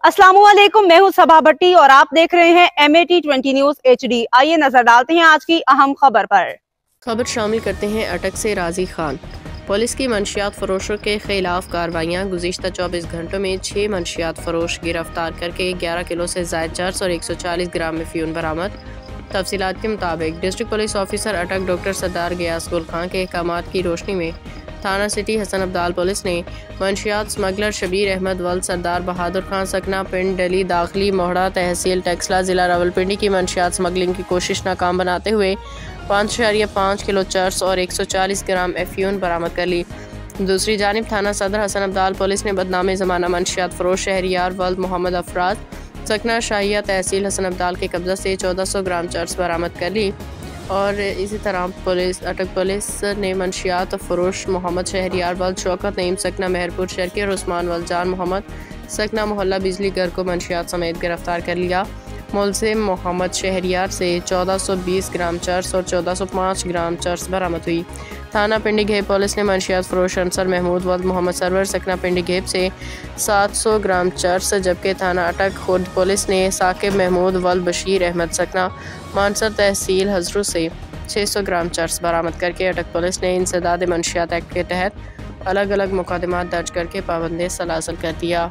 अस्सलामुअलैकुम, मैं हूं सबा भट्टी और आप देख रहे हैं MAT20 न्यूज HD। आइए नजर डालते हैं आज की अहम खबर पर। खबर शामिल करते हैं अटक से राजी खान। पुलिस की मंशियात फरोशों के खिलाफ कार्रवाइयाँ। गुज़िश्ता 24 घंटों में 6 मंशियात फरोश गिरफ्तार करके 11 किलो से ज़ायद चर्स और 140 ग्राम अफीम बरामद। तफसीलात के मुताबिक डिस्ट्रिक्ट पुलिस ऑफिसर अटक डॉक्टर सरदार गयास गुल खान के अहकामात की रोशनी में थाना सिटी हसन अब्दाल पुलिस ने मंशियात स्मगलर शबीर अहमद वल्द सरदार बहादुर खान सकना पिंड डली दाखिली मोहड़ा तहसील टेक्सला ज़िला रावलपिंडी की मंशियात स्मगलिंग की कोशिश नाकाम बनाते हुए 5.5 किलो चर्स और 140 ग्राम एफ्यून बरामद कर ली। दूसरी जानिब थाना सदर हसन अब्दाल पुलिस ने बदनामी ज़माना मंशियात फरोश शहरियार वल्द मोहम्मद अफराज सकना शाहिया तहसील हसन अब्दाल के कब्जा से 1400 ग्राम चर्स बरामद कर ली। और इसी तरह अटक पुलिस ने मंशियात फरोश मोहम्मद शहरियार वल्द शौकत नईम सकना मेहरपुर शर्की और उस्मान वल्द जान मोहम्मद सकना मोहल्ला बिजली घर को मंशियात समेत गिरफ्तार कर लिया। मुलजिम मोहम्मद शहरियार से 1420 ग्राम चर्स और 1405 ग्राम चर्स बरामद हुई। थाना पिंडी घेब पुलिस ने मंशियात फरोश अंसर महमूद वल्द मोहम्मद सरवर सकना पिंडी घेब से 700 ग्राम चर्स, जबकि थाना अटक खुर्द पुलिस ने साकिब महमूद वल्द बशीर अहमद सकना मानसर तहसील हजरू से 600 ग्राम चर्स बरामद करके अटक पुलिस ने इंसदाद मंशियात एक्ट के तहत अलग अलग मुकदमा दर्ज करके पाबंदी सलासल कर दिया।